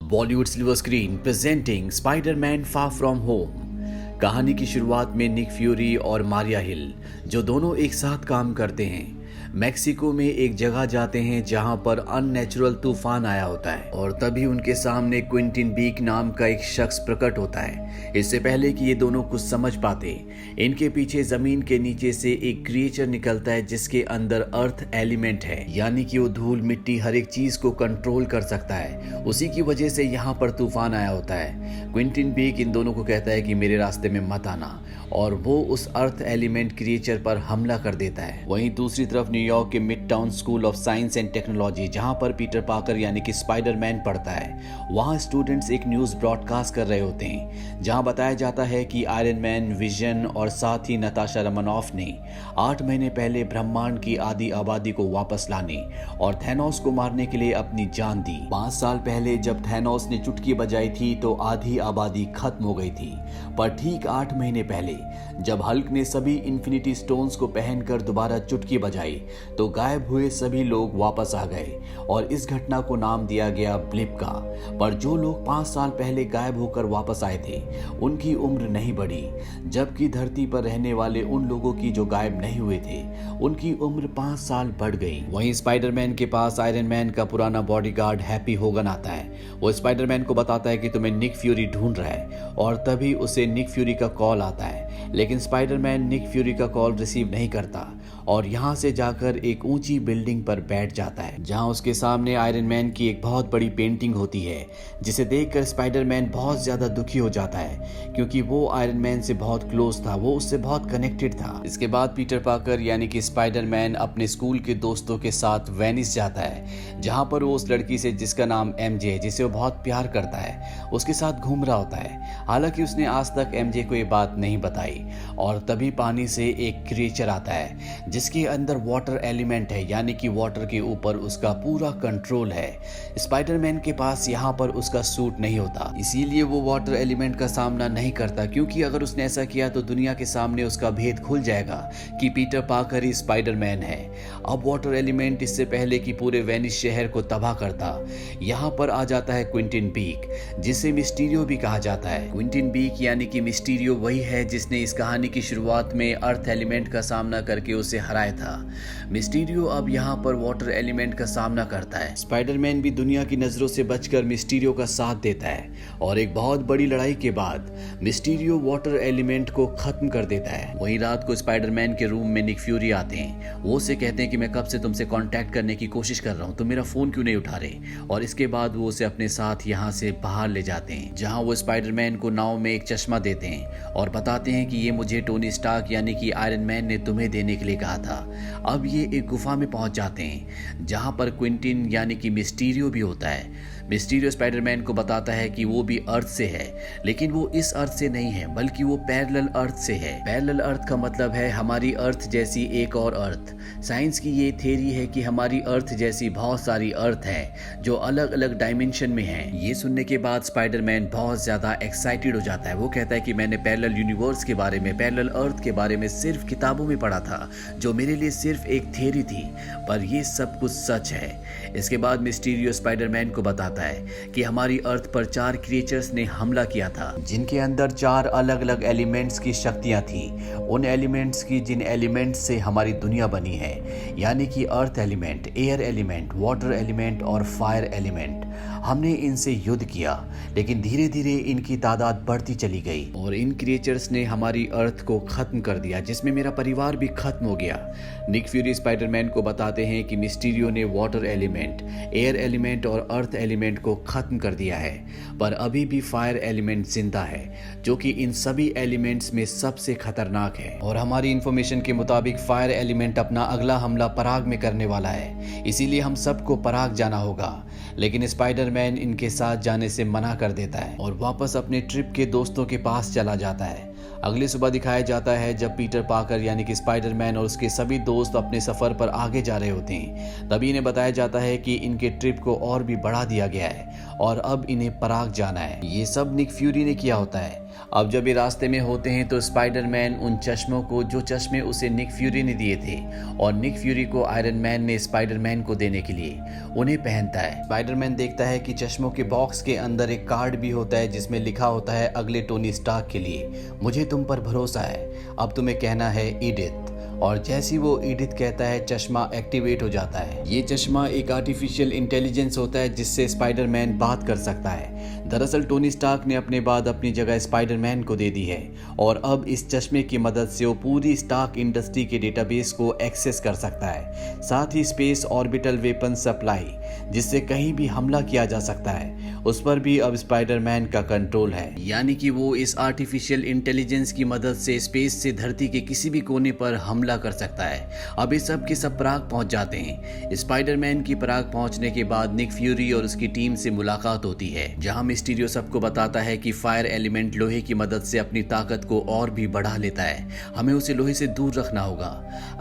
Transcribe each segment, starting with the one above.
Bollywood silver screen presenting Spiderman far from home. कहानी की शुरुआत में निक फ्यूरी और मारिया हिल, जो दोनों एक साथ काम करते हैं, मैक्सिको में एक जगह जाते हैं जहां पर अननेचुरल तूफान आया होता है और तभी उनके सामने क्विंटिन बीक नाम का एक शख्स प्रकट होता है। इससे पहले कि ये दोनों कुछ समझ पाते, इनके पीछे जमीन के नीचे से एक क्रिएचर निकलता है जिसके अंदर अर्थ एलिमेंट है, यानी कि वो धूल मिट्टी हर एक चीज को कंट्रोल कर सकता है। उसी की वजह से यहाँ पर तूफान आया होता है। क्विंटिन बीक इन दोनों को कहता है कि मेरे रास्ते में मत आना, और वो उस अर्थ एलिमेंट क्रिएचर पर हमला कर देता है। वहीं दूसरी तरफ न्यूयॉर्क के mid town school of science and technology, जहां पर पीटर पार्कर यानी कि स्पाइडरमैन पढ़ता है, वहां स्टूडेंट्स एक न्यूज ब्रॉडकास्ट कर रहे होते हैं जहां बताया जाता है कि आयरन मैन, विजन और साथ ही नताशा रमनॉफ ने 8 महीने पहले ब्रह्मांड की आधी आबादी को वापस लाने और थैनोस को मारने के लिए अपनी जान दी। 5 साल पहले जब थैनोस ने चुटकी बजाई थी तो आधी आबादी खत्म हो गई थी, पर ठीक 8 महीने पहले जब हल्क ने सभी इन्फिनिटी स्टोन्स को पहनकर दोबारा चुटकी बजाई तो गायब हुए सभी लोग वापस आ गए और इस घटना को नाम दिया गया ब्लिप का। पर जो लोग 5 साल पहले गायब होकर वापस आए थे उनकी उम्र नहीं बढ़ी, जबकि धरती पर रहने वाले उन लोगों की जो गायब नहीं हुए थे उनकी उम्र 5 साल बढ़ गई। वहीं स्पाइडरमैन के पास आयरन मैन का पुराना बॉडीगार्ड हैप्पी होगन आता है। वो स्पाइडरमैन को बताता है कि तुम्हें निक फ्यूरी ढूंढ रहा है और तभी उसे निक फ्यूरी का कॉल आता है, लेकिन स्पाइडरमैन निक फ्यूरी का कॉल रिसीव नहीं करता और यहाँ से जाकर एक ऊंची बिल्डिंग पर बैठ जाता है जहाँ उसके सामने आयरन मैन की एक बहुत बड़ी पेंटिंग होती है, जिसे देखकर स्पाइडरमैन बहुत ज्यादा दुखी हो जाता है क्योंकि वो आयरन मैन से बहुत क्लोज था, वो उससे बहुत कनेक्टेड था। इसके बाद पीटर पार्कर यानी कि स्पाइडरमैन अपने स्कूल के दोस्तों के साथ वेनिस जाता है जहाँ पर वो उस लड़की से जिसका नाम एमजे, जिसे वो बहुत प्यार करता है, उसके साथ घूम रहा होता है। हालांकि उसने आज तक एमजे को ये बात नहीं बताई और तभी पानी से एक क्रिएचर आता है जिसके अंदर वाटर एलिमेंट है, यानी कि वाटर के ऊपर उसका पूरा कंट्रोल है। स्पाइडरमैन के पास यहाँ पर उसका सूट नहीं होता, इसीलिए वो वाटर एलिमेंट का सामना नहीं करता, क्योंकि अगर उसने ऐसा किया तो दुनिया के सामने उसका भेद खुल जाएगा कि पीटर पार्कर ही स्पाइडरमैन है। अब वाटर एलिमेंट इससे पहले कि पूरे वेनिस शहर को तबाह करता, यहाँ पर आ जाता है क्विंटिन बीक, जिसे मिस्टीरियो भी कहा जाता है। क्विंटिन बीक यानी कि मिस्टीरियो वही है जिसने इस कहानी की शुरुआत में अर्थ एलिमेंट का सामना करके उसे हराया था। मिस्टीरियो अब यहाँ पर वाटर एलिमेंट का सामना करता है। स्पाइडरमैन भी दुनिया की नजरों से बचकर मिस्टीरियो का साथ देता है और एक बहुत बड़ी लड़ाई के बाद मिस्टीरियो वाटर एलिमेंट को खत्म कर देता है। वहीं रात को स्पाइडरमैन के रूम में निक फ्यूरी आते हैं। वो उसे कहते हैं कि मैं कब से तुमसे कांटेक्ट करने की कोशिश कर रहा हूँ, तुम मेरा फोन क्यों नहीं उठा रहे, और इसके बाद वो उसे अपने साथ यहाँ से बाहर ले जाते हैं जहाँ वो स्पाइडरमैन को नाव में एक चश्मा देते हैं और बताते हैं कि ये मुझे टोनी स्टार्क यानी कि आयरन मैन ने तुम्हें देने के लिए कहा था। अब ये एक गुफा में पहुंच जाते हैं जहां पर क्विंटिन यानी कि मिस्टीरियो भी होता है। मिस्टीरियो स्पाइडरमैन को बताता है कि वो भी अर्थ से है, लेकिन वो इस अर्थ से नहीं है बल्कि वो पैरेलल अर्थ से है। पैरेलल अर्थ का मतलब है हमारी अर्थ जैसी एक और अर्थ। साइंस की ये थ्योरी है कि हमारी अर्थ जैसी बहुत सारी अर्थ हैं जो अलग अलग डायमेंशन में हैं। ये सुनने के बाद स्पाइडरमैन बहुत ज्यादा एक्साइटेड हो जाता है। वो कहता है कि मैंने पैरेलल यूनिवर्स के बारे में, पैरेलल अर्थ के बारे में सिर्फ किताबों में पढ़ा था, जो मेरे लिए सिर्फ एक थ्योरी थी, पर ये सब कुछ सच है। इसके बाद मिस्टीरियो स्पाइडरमैन को बताता है कि हमारी अर्थ पर 4 क्रिएचर्स ने हमला किया था जिनके अंदर 4 अलग अलग एलिमेंट्स की शक्तियां थी। उन एलिमेंट्स की जिन एलिमेंट्स से हमारी दुनिया बनी है, यानी कि earth element, air element, water element और फायर एलिमेंट। हमने इनसे युद्ध किया, लेकिन धीरे धीरे इनकी तादाद बढ़ती चली गई और इन क्रिएचर्स ने हमारी अर्थ को खत्म कर दिया, जिसमें मेरा परिवार भी खत्म हो गया। निक फ्यूरी स्पाइडरमैन को बताते हैं कि मिस्टीरियो ने वाटर एलिमेंट, एयर एलिमेंट और अर्थ एलिमेंट को खत्म कर दिया है, पर अभी भी फायर एलिमेंट जिंदा है, जो कि इन सभी एलिमेंट्स में सबसे खतरनाक है। और हमारी इंफॉर्मेशन के मुताबिक फायर एलिमेंट अपना अगला हमला पराग में करने वाला है, इसीलिए हम सबको पराग जाना होगा। लेकिन स्पाइडरमैन इनके साथ जाने से मना कर देता है और वापस अपने ट्रिप के दोस्तों के पास चला जाता है। अगली सुबह दिखाया जाता है जब पीटर पार्कर यानी कि स्पाइडरमैन और उसके सभी दोस्त अपने सफर पर आगे जा रहे होते हैं। तभी इन्हें बताया जाता है कि इनके ट्रिप को और भी बढ़ा दिया गया है और अब इन्हें पराग जाना है। ये सब निक फ्यूरी ने किया होता है। अब जब ये रास्ते में होते हैं तो स्पाइडरमैन उन चश्मों को, जो चश्मे उसे निक फ्यूरी ने दिए थे और निक फ्यूरी को आयरन मैन ने स्पाइडरमैन को देने के लिए, उन्हें पहनता है। स्पाइडरमैन देखता है कि चश्मों के बॉक्स के अंदर एक कार्ड भी होता है जिसमें लिखा होता है अगले टोनी स्टार्क के लिए, मुझे तुम पर भरोसा है, अब तुम्हें कहना है ईडिथ। और जैसी वो ईडिथ कहता है, चश्मा एक्टिवेट हो जाता है। ये चश्मा एक आर्टिफिशियल इंटेलिजेंस होता है जिससे स्पाइडरमैन बात कर सकता है। दरअसल टोनी स्टार्क ने अपने बाद अपनी जगह स्पाइडरमैन को दे दी है और अब इस चश्मे की मदद से वो पूरी स्टार्क इंडस्ट्री के डेटाबेस को एक्सेस कर सकता है, साथ ही स्पेस ऑर्बिटल वेपन सप्लाई, जिससे कहीं भी हमला किया जा सकता है, उस पर भी अब स्पाइडरमैन का कंट्रोल है। यानी कि वो इस आर्टिफिशियल इंटेलिजेंस की मदद से स्पेस से धरती के किसी भी कोने पर हमला कर सकता है। अब ये सब के सब पराग पहुंच जाते हैं। स्पाइडरमैन की पराग पहुंचने के बाद निक फ्यूरी और उसकी टीम से मुलाकात होती है, जहां मिस्टीरियो सबको बताता है कि फायर एलिमेंट लोहे की मदद से अपनी ताकत को और भी बढ़ा लेता है, हमें उसे लोहे से दूर रखना होगा।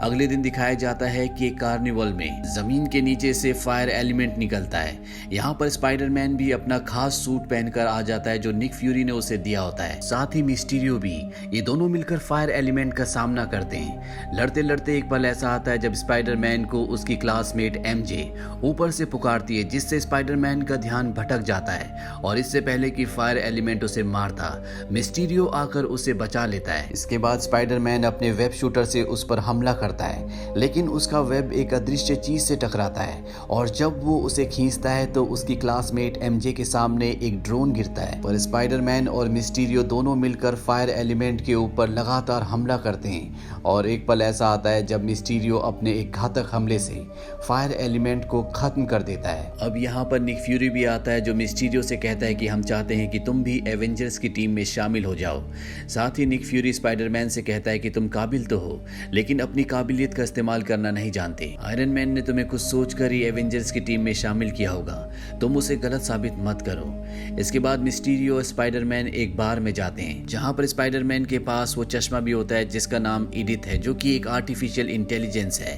अगले दिन दिखाया जाता है कि एक कार्निवल में जमीन के नीचे से फायर एलिमेंट निकलता है। यहाँ पर स्पाइडरमैन भी अपना खास सूट पहनकर आ जाता है जो निक फ्यूरी ने उसे दिया होता है, साथ ही मिस्टीरियो भी। ये दोनों मिलकर फायर एलिमेंट का सामना करते हैं। लड़ते लड़ते एक पल ऐसा आता है जब स्पाइडरमैन को उसकी क्लासमेट एमजे ऊपर से पुकारती है, जिससे स्पाइडरमैन का ध्यान भटक जाता है और इससे पहले कि फायर एलिमेंट उसे मारता, मिस्टीरियो आकर उसे बचा लेता है। इसके बाद स्पाइडरमैन अपने वेब शूटर से उस पर हमला करता है, लेकिन उसका वेब एक अदृश्य चीज से टकराता है और जब वो उसे खींचता है तो उसकी क्लासमेट एमजे के सामने एक ड्रोन गिरता है। पर स्पाइडरमैन और मिस्टीरियो दोनों मिलकर फायर एलिमेंट के ऊपर लगातार हमला करते हैं और एक पल ऐसा आता है जब मिस्टीरियो अपने एक घातक हमले से फायर एलिमेंट को खत्म कर देता है। अब यहाँ पर निक फ्यूरी भी आता है जो मिस्टीरियो से कहता है कि हम चाहते हैं कि तुम भी एवेंजर्स की टीम में शामिल हो जाओ। साथ ही निक फ्यूरी स्पाइडरमैन से कहता है कि तुम काबिल तो हो, लेकिन अपनी काबिलियत का इस्तेमाल करना नहीं जानते। आयरन मैन ने तुम्हें कुछ सोचकर ही एवेंजर्स की टीम में शामिल किया होगा, तुम उसे गलत साबित मत करो। इसके बाद मिस्टीरियो और स्पाइडरमैन एक बार में जाते हैं जहां पर स्पाइडरमैन के पास वो चश्मा भी होता है जिसका नाम ईडिथ है, जो कि एक आर्टिफिशियल इंटेलिजेंस है।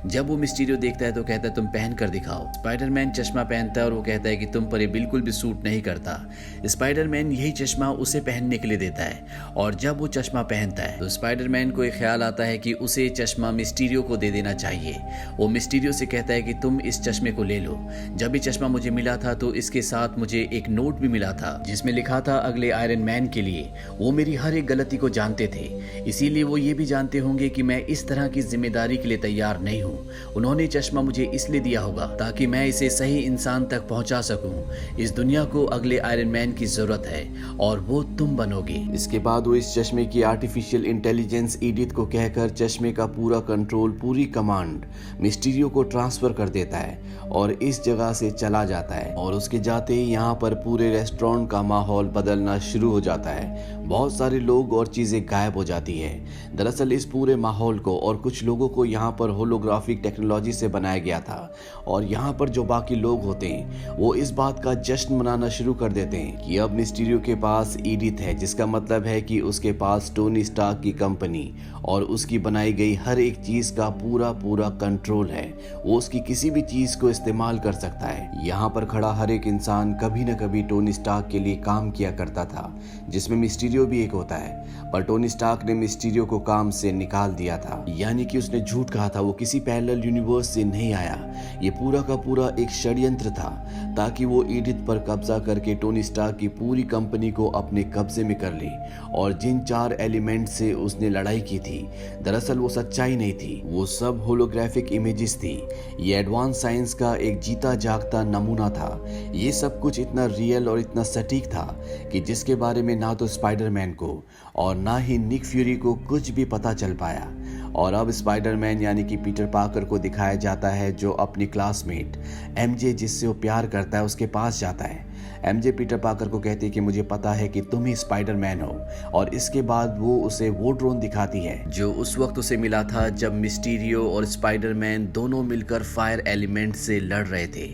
जब वो मिस्टीरियो देखता है तो कहता है तुम पहन कर दिखाओ। स्पाइडरमैन चश्मा पहनता है और वो कहता है कि तुम पर ये बिल्कुल भी सूट नहीं करता। स्पाइडरमैन यही चश्मा उसे पहनने के लिए देता है और जब वो चश्मा पहनता है तो स्पाइडरमैन को एक ख्याल आता है कि उसे चश्मा मिस्टीरियो को दे देना चाहिए। वो मिस्टीरियो से कहता है कि तुम इस चश्मे को ले लो, जब ये चश्मा मुझे मिला था तो इसके साथ मुझे एक नोट भी मिला था जिसमें लिखा था अगले आयरन मैन के लिए। वो मेरी हर एक गलती को जानते थे, इसीलिए वो ये भी जानते होंगे कि मैं इस तरह की जिम्मेदारी के लिए तैयार नहीं हूँ। उन्होंने चश्मा मुझे इसलिए दिया होगा ताकि मैं इसे सही इंसान तक पहुंचा सकूं। इस दुनिया को अगले आयरन मैन की जरूरत है और वो तुम बनोगे। इसके बाद वो इस चश्मे की आर्टिफिशियल इंटेलिजेंस ईडिथ को कहकर चश्मे का पूरा कंट्रोल, पूरी कमांड मिस्टीरियो को ट्रांसफर कर देता है और इस जगह से चला जाता है। और उसके जाते ही यहाँ पर पूरे रेस्टोरेंट का माहौल बदलना शुरू हो जाता है। बहुत सारे लोग और चीजें गायब हो जाती है। दरअसल इस पूरे माहौल को और कुछ लोगों को यहाँ पर होलोग्राफिक टेक्नोलॉजी से बनाया गया था और यहाँ पर जो बाकी लोग होते हैं वो इस बात का जश्न मनाना शुरू कर देते हैं कि अब मिस्टीरियो के पास ईडिथ है, जिसका मतलब है कि उसके पास टोनी स्टार्क की कंपनी और उसकी बनाई गई हर एक चीज का पूरा पूरा कंट्रोल है। वो उसकी किसी भी चीज को इस्तेमाल कर सकता है। यहाँ पर खड़ा हर एक इंसान कभी न कभी टोनी स्टार्क के लिए काम किया करता था, जिसमें मिस्टीरियो भी एक होता है। पर टोनी स्टार्क ने मिस्टीरियो को काम से निकाल दिया था, यानी कि उसने झूठ कहा था, वो किसी पैरेलल यूनिवर्स से नहीं आया। ये पूरा का पूरा एक षड्यंत्र था ताकि वो ईडिथ पर कब्जा करके टोनी स्टार्क की पूरी कंपनी को अपने कब्जे में कर ले। और जिन 4 एलिमेंट से उसने लड़ाई की थी, दरअसल वो सच्चाई नहीं थी, वो सब होलोग्राफिक इमेजेस थी। ये एडवांस साइंस का एक जीता जागता नमूना था। ये सब कुछ इतना रियल और इतना सटीक था कि जिसके बारे में ना तो स्पाइडरमैन को और ना ही निक फ्यूरी को कुछ भी पता चल पाया। और अब स्पाइडरमैन यानी कि पीटर पार्कर को दिखाया जाता है जो अपनी क्लासमेट एमजे, जिससे वो प्यार करता है, उसके पास जाता है। एमजे पीटर पार्कर को कहती है कि मुझे पता है कि तुम ही स्पाइडरमैन हो। और इसके बाद वो उसे वो ड्रोन दिखाती है जो उस वक्त उसे मिला था जब मिस्टीरियो और स्पाइडरमैन दोनों मिलकर फायर एलिमेंट से लड़ रहे थे।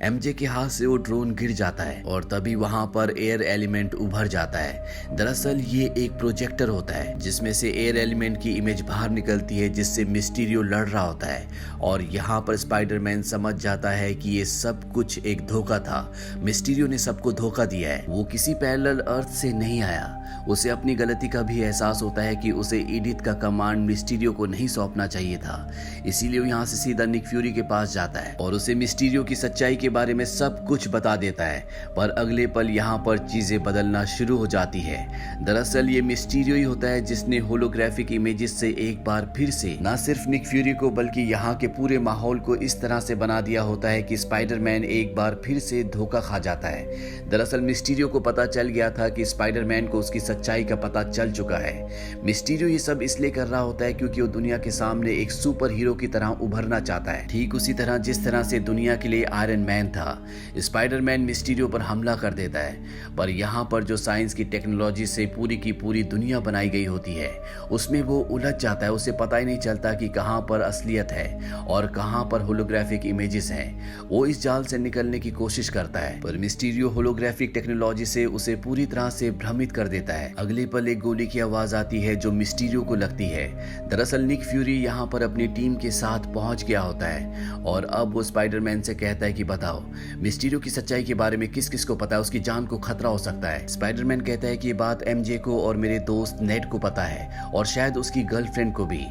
एमजे के हाथ से वो ड्रोन गिर जाता है और तभी वहां पर एयर एलिमेंट उभर जाता है। दरअसल ये एक प्रोजेक्टर होता है जिसमें से एयर एलिमेंट की इमेज बाहर निकलती है, जिससे मिस्टीरियो लड़ रहा होता है। और यहाँ पर स्पाइडरमैन समझ जाता है कि ये सब कुछ एक धोखा था। मिस्टीरियो ने सब सबको धोखा दिया है। वो किसी पैरेलल अर्थ से नहीं आया। उसे अपनी गलती का भी एहसास होता है कि उसे एडिथ का कमांड मिस्टीरियो को नहीं सौंपना चाहिए था, इसीलिए वो यहाँ से सीधा निक फ्यूरी के पास जाता है और उसे मिस्टीरियो की सच्चाई के बारे में सब कुछ बता देता है। पर अगले पल यहाँ पर चीजें बदलना शुरू हो जाती है। दरअसल ये मिस्टीरियो ही होता है जिसने होलोग्राफिक इमेजेस से एक बार फिर से न सिर्फ निक फ्यूरी को बल्कि यहाँ के पूरे माहौल को इस तरह से बना दिया होता है कि स्पाइडरमैन एक बार फिर से धोखा खा जाता है। दरअसल मिस्टीरियो को पता चल गया था कि स्पाइडरमैन को उसकी सच्चाई का पता चल चुका है। मिस्टीरियो ये सब इसलिए कर रहा होता है क्योंकि वो दुनिया के सामने एक सुपर हीरो की तरह उभरना चाहता है, ठीक उसी तरह जिस तरह से दुनिया के लिए आयरन मैन था। स्पाइडरमैन मिस्टीरियो पर हमला कर देता है, पर यहाँ पर जो साइंस की टेक्नोलॉजी से पूरी की पूरी दुनिया बनाई गई होती है उसमें वो उलझ जाता है। उसे पता ही नहीं चलता कि कहाँ पर असलियत है और कहाँ पर होलोग्राफिक इमेजेस हैं। वो इस जाल से निकलने की कोशिश करता है, पर मिस्टीरियो होलोग्राफिक टेक्नोलॉजी से उसे पूरी तरह से भ्रमित कर देता है। अगले पल एक गोली की आवाज आती है जो मिस्टीरियो को लगती है। दरअसल निक फ्यूरी यहाँ पर अपनी टीम के साथ पहुंच गया होता है और अब वो स्पाइडरमैन से कहता है कि बताओ मिस्टीरियो की सच्चाई के बारे में किस किस को पता है, उसकी जान को खतरा हो सकता है। स्पाइडरमैन कहता है कि ये बात एमजे को और मेरे दोस्त नेड को पता है और शायद उसकी गर्लफ्रेंड को भी।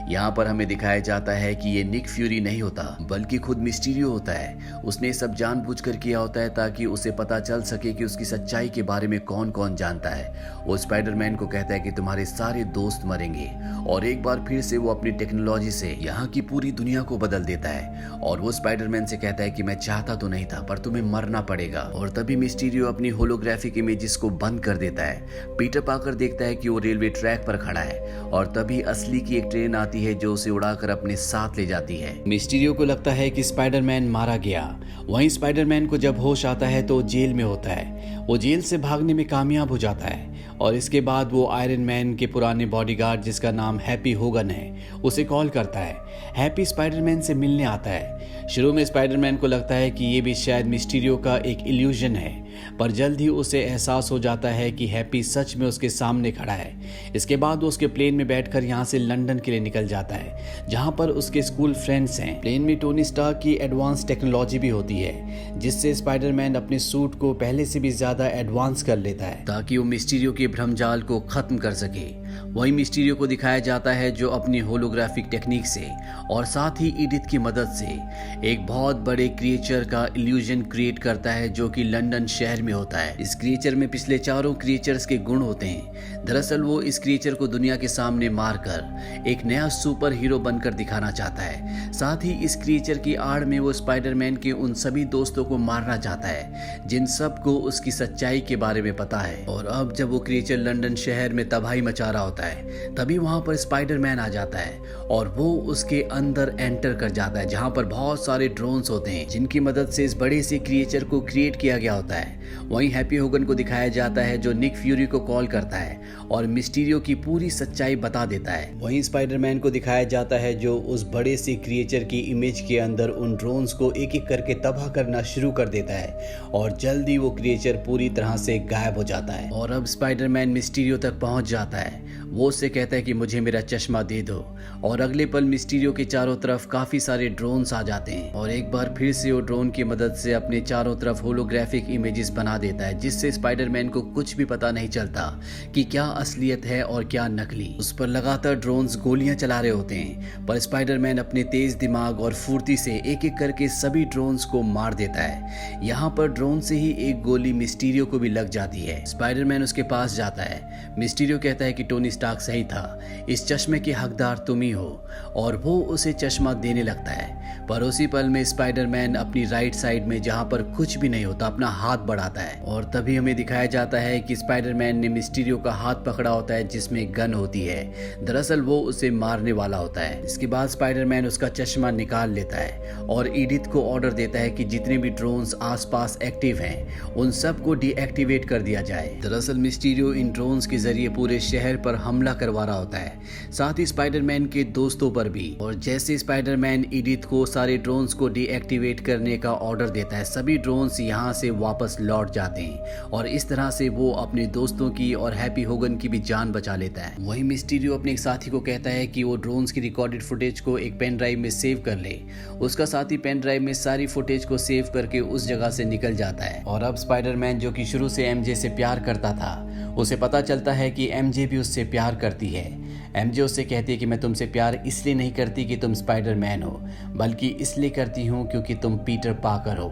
यहाँ पर हमें दिखाया जाता है कि ये निक फ्यूरी नहीं होता बल्कि खुद मिस्टीरियो होता है। उसने सब जानबूझकर किया होता है ताकि उसे पता चल सके कि उसकी सच्चाई के बारे में कौन कौन जानता है। वो स्पाइडरमैन को कहता है कि तुम्हारे सारे दोस्त मरेंगे और एक बार फिर से वो अपनी टेक्नोलॉजी से यहाँ की पूरी दुनिया को बदल देता है। और वो स्पाइडरमैन से कहता है कि मैं चाहता तो नहीं था पर तुम्हें मरना पड़ेगा। और तभी मिस्टीरियो अपनी होलोग्राफिक इमेजेस को बंद कर देता है। पीटर पार्कर देखता है कि वो रेलवे ट्रैक पर खड़ा है और तभी असली की एक ट्रेन आती है जो उसे उड़ाकर अपने साथ ले जाती है। मिस्टीरियो को लगता है कि स्पाइडरमैन मारा गया। वहीं स्पाइडरमैन को जब होश आता है तो जेल में होता है। वो जेल से भागने में कामयाब हो जाता है और इसके बाद वो आयरन मैन के पुराने बॉडीगार्ड जिसका नाम हैप्पी होगन है उसे कॉल करता है। हैप्पी स्पाइडरमैन से मिलने आता है। शुरू में स्पाइडरमैन को लगता है कि ये भी शायद मिस्टीरियो का एक इल्यूजन है, पर जल्द ही उसे एहसास हो जाता है कि हैप्पी सच में उसके सामने खड़ा है। इसके बाद वो उसके प्लेन में बैठकर यहाँ से लंदन के लिए निकल जाता है जहाँ पर उसके स्कूल फ्रेंड्स हैं। प्लेन में टोनी स्टार्क की एडवांस टेक्नोलॉजी भी होती है जिससे स्पाइडरमैन अपने सूट को पहले से भी ज्यादा एडवांस कर लेता है ताकि वो मिस्टीरियो के भ्रमजाल को खत्म कर सके। वही मिस्टीरियो को दिखाया जाता है जो अपनी होलोग्राफिक टेक्निक से और साथ ही एडिथ की मदद से एक बहुत बड़े क्रिएचर का इल्यूजन क्रिएट करता है जो कि लंदन शहर में होता है। इस क्रिएचर में पिछले चारों क्रिएचर्स के गुण होते हैं। दरअसल वो इस क्रिएचर को दुनिया के सामने मारकर एक नया सुपर हीरो बनकर दिखाना चाहता है। साथ ही इस क्रिएचर की आड़ में वो स्पाइडरमैन के उन सभी दोस्तों को मारना चाहता है जिन सबको उसकी सच्चाई के बारे में पता है। और अब जब वो क्रिएचर लंदन शहर में तबाही मचा रहा होता है तभी वहां पर स्पाइडरमैन आ जाता है और वो उसके अंदर एंटर कर जाता है जहां पर बहुत सारे ड्रोन्स होते हैं जिनकी मदद से इस बड़े से क्रिएचर को क्रिएट किया गया होता है। वहीं हैप्पी होगन को दिखाया जाता है जो निक फ्यूरी को कॉल करता है और मिस्टीरियो की पूरी सच्चाई बता देता है। वहीं स्पाइडरमैन को दिखाया जाता है जो उस बड़े से क्रिएचर की इमेज के अंदर उन ड्रोन्स को एक एक करके तबाह करना शुरू कर देता है और जल्दी वो क्रिएचर पूरी तरह से गायब हो जाता है। और अब स्पाइडरमैन मिस्टीरियो तक पहुंच जाता है। वो उससे कहता है कि मुझे मेरा चश्मा दे दो और अगले पल मिस्टीरियो के चारों तरफ काफी सारे ड्रोन्स आ जाते हैं और एक बार फिर से वो ड्रोन की मदद से अपने चारों तरफ होलोग्राफिक इमेजेस बना देता है जिससे स्पाइडरमैन को कुछ भी पता नहीं चलता कि क्या असलियत है और क्या नकली। उस पर लगातार ड्रोन्स गोलियां चला रहे होते हैं पर स्पाइडरमैन अपने तेज दिमाग और फुर्ती से एक एक करके सभी ड्रोन्स को मार देता है। यहाँ पर ड्रोन से ही एक गोली मिस्टीरियो को भी लग जाती है। स्पाइडरमैन उसके पास जाता है। मिस्टीरियो कहता है कि टोनी स्टार्क सही था, इस चश्मे के हकदार तुम ही हो और वो उसे चश्मा देने लगता है। पर उसी पल में स्पाइडरमैन अपनी राइट साइड में जहां पर कुछ भी नहीं होता अपना हाथ बढ़ाता है और तभी हमें दिखाया जाता है कि स्पाइडरमैन ने मिस्टीरियो का हाथ पकड़ा होता है जिसमें गन होती है। दरअसल वो उसे मारने वाला होता है। इसके बाद स्पाइडरमैन उसका चश्मा निकाल लेता है और एडिथ को ऑर्डर देता है कि जितने भी ड्रोन्स आसपास एक्टिव हैं उन सबको डीएक्टिवेट कर दिया जाए। दरअसल मिस्टीरियो इन ड्रोन्स के जरिए पूरे शहर पर हमला करवा रहा होता है, साथ ही स्पाइडरमैन के दोस्तों पर भी। और जैसे स्पाइडरमैन एडिथ को वो सारे ड्रोन्स को डीएक्टिवेट करने का ऑर्डर देता है। सभी ड्रोन्स यहाँ से वापस लौट जाते हैं और इस तरह से वो अपने दोस्तों की और हैप्पी होगन की भी जान बचा लेता है। वहीं मिस्टीरियो अपने एक साथी को कहता है कि वो ड्रोन्स की रिकॉर्डेड फुटेज को एक पेन ड्राइव में सेव कर ले। उसका साथी पेन ड्राइव में सारी फुटेज को सेव करके उस जगह से निकल जाता है। और अब स्पाइडरमैन, जो कि शुरू से एमजे से प्यार करता था, उसे पता चलता है कि एमजे भी उससे प्यार करती है। एमजे उससे कहती है कि मैं तुमसे प्यार इसलिए नहीं करती कि तुम स्पाइडरमैन हो, बल्कि इसलिए करती हूँ क्योंकि तुम पीटर पार्कर हो।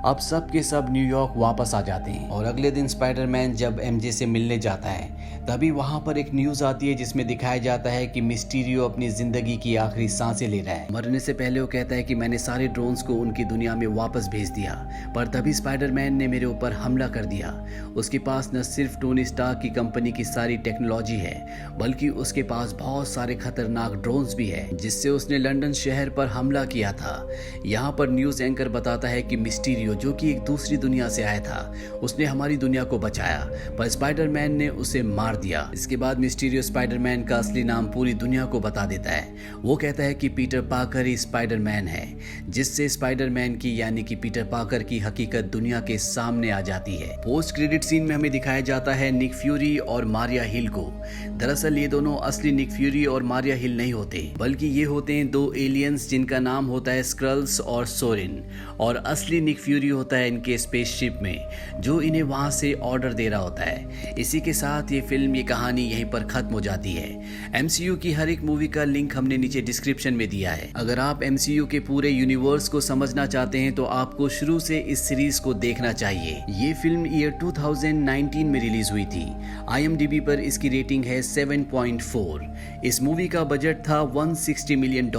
अब सब के सब न्यूयॉर्क वापस आ जाते हैं और अगले दिन स्पाइडरमैन जब एमजे से मिलने जाता है तभी वहाँ पर एक न्यूज़ आती है जिसमें दिखाया जाता है कि मिस्टीरियो अपनी जिंदगी की आखिरी सांसें ले रहा है। मरने से पहले वो कहता है कि मैंने सारे ड्रोन्स को उनकी दुनिया में वापस भेज दिया, पर तभी स्पाइडरमैन ने मेरे ऊपर हमला कर दिया। उसके पास न सिर्फ टोनी स्टार्क की कंपनी की सारी टेक्नोलॉजी है, बल्कि उसके पास बहुत सारे खतरनाक ड्रोन्स भी है जिससे उसने लंदन शहर पर हमला किया था। यहाँ पर न्यूज़ एंकर बताता है कि मिस्टीरियो, जो कि एक दूसरी दुनिया से आया था, उसने हमारी दुनिया को बचाया, पर स्पाइडरमैन ने उसे मार दिया। इसके बाद मिस्टीरियो स्पाइडरमैन का असली नाम पूरी दुनिया को बता देता है। वो कहता है कि पीटर पार्कर ही स्पाइडरमैन है, जिससे स्पाइडरमैन की यानी कि पीटर पार्कर की हकीकत दुनिया के सामने आ जाती है। पोस्ट क्रेडिट सीन में हमें दिखाया जाता है निक फ्यूरी और मारिया हिल को। दरअसल ये दोनों असली निक फ्यूरी और मारिया हिल नहीं होते, बल्कि ये होते हैं दो एलियंस जिनका नाम होता है स्क्रल्स और सोरिन, और असली निक फ्यूरी होता है इनके स्पेसशिप में, जो इन्हें वहां से ऑर्डर दे रहा होता है। इसी के साथ ये फिल्म, ये कहानी यहीं पर खत्म हो जाती है। एमसीयू की हर एक मूवी का लिंक हमने नीचे डिस्क्रिप्शन में दिया है। अगर आप एमसीयू के पूरे यूनिवर्स को समझना चाहते हैं तो आपको शुरू से इस सीरीज को देखना चाहिए। ये फिल्म ईयर 2019 में रिलीज हुई थी। IMDb पर इसकी रेटिंग है 7.4। इस मूवी का बजट था $160 मिलियन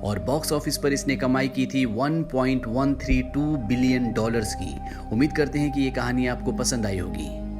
और बॉक्स ऑफिस पर इसने कमाई की थी $1.132 बिलियन की। उम्मीद करते हैं कि ये कहानी आपको पसंद आई होगी।